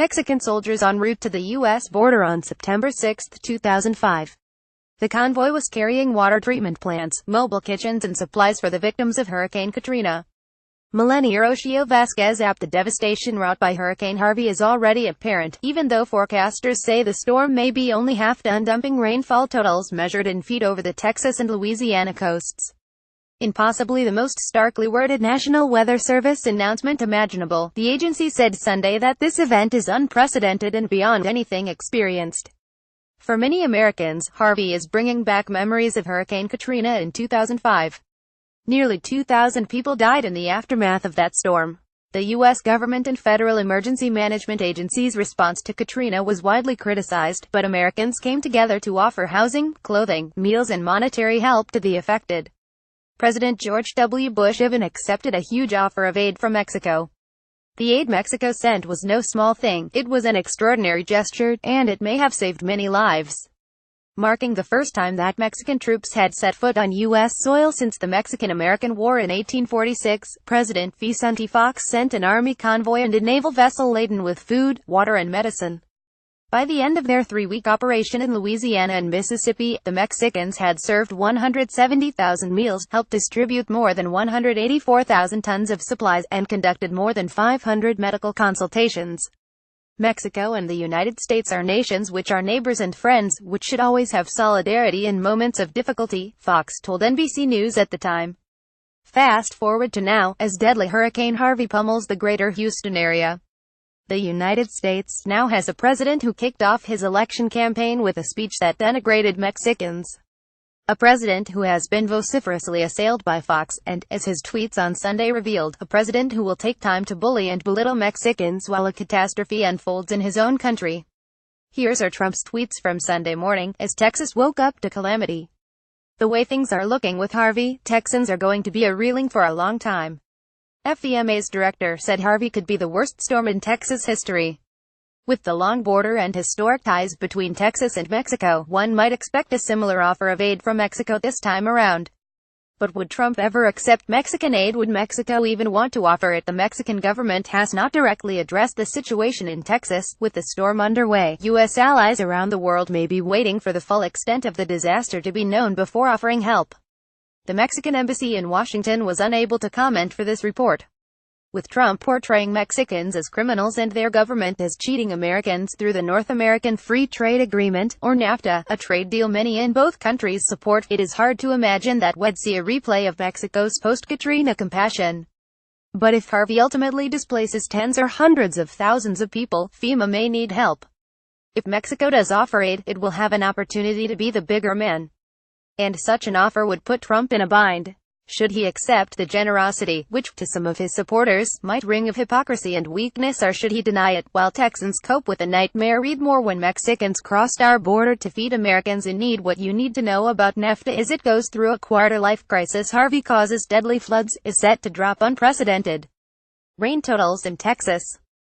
Mexican soldiers en route to the U.S. border on September 6, 2005. The convoy was carrying water treatment plants, mobile kitchens and supplies for the victims of Hurricane Katrina. Melanie Orochio Vasquez apt the devastation wrought by Hurricane Harvey is already apparent, even though forecasters say the storm may be only half done, dumping rainfall totals measured in feet over the Texas and Louisiana coasts. In possibly the most starkly worded National Weather Service announcement imaginable, the agency said Sunday that this event is unprecedented and beyond anything experienced. For many Americans, Harvey is bringing back memories of Hurricane Katrina in 2005. Nearly 2,000 people died in the aftermath of that storm. The U.S. government and federal emergency management agencies' response to Katrina was widely criticized, but Americans came together to offer housing, clothing, meals and monetary help to the affected. President George W. Bush even accepted a huge offer of aid from Mexico. The aid Mexico sent was no small thing, it was an extraordinary gesture, and it may have saved many lives. Marking the first time that Mexican troops had set foot on U.S. soil since the Mexican-American War in 1846, President Vicente Fox sent an army convoy and a naval vessel laden with food, water and medicine. By the end of their 3-week operation in Louisiana and Mississippi, the Mexicans had served 170,000 meals, helped distribute more than 184,000 tons of supplies, and conducted more than 500 medical consultations. Mexico and the United States are nations which are neighbors and friends, which should always have solidarity in moments of difficulty, Fox told NBC News at the time. Fast forward to now, as deadly Hurricane Harvey pummels the greater Houston area. The United States now has a president who kicked off his election campaign with a speech that denigrated Mexicans. A president who has been vociferously assailed by Fox, and, as his tweets on Sunday revealed, a president who will take time to bully and belittle Mexicans while a catastrophe unfolds in his own country. Here's our Trump's tweets from Sunday morning, as Texas woke up to calamity. The way things are looking with Harvey, Texans are going to be reeling for a long time. FEMA's director said Harvey could be the worst storm in Texas history. With the long border and historic ties between Texas and Mexico, one might expect a similar offer of aid from Mexico this time around. But would Trump ever accept Mexican aid? Would Mexico even want to offer it? The Mexican government has not directly addressed the situation in Texas. With the storm underway, U.S. allies around the world may be waiting for the full extent of the disaster to be known before offering help. The Mexican embassy in Washington was unable to comment for this report. With Trump portraying Mexicans as criminals and their government as cheating Americans through the North American Free Trade Agreement, or NAFTA, a trade deal many in both countries support, it is hard to imagine that we'd see a replay of Mexico's post-Katrina compassion. But if Harvey ultimately displaces tens or hundreds of thousands of people, FEMA may need help. If Mexico does offer aid, it will have an opportunity to be the bigger man. And such an offer would put Trump in a bind. Should he accept the generosity, which, to some of his supporters, might ring of hypocrisy and weakness, or should he deny it, while Texans cope with the nightmare? Read more. When Mexicans crossed our border to feed Americans in need. What you need to know about NAFTA is it goes through a quarter-life crisis. Harvey causes deadly floods, is set to drop unprecedented rain totals in Texas.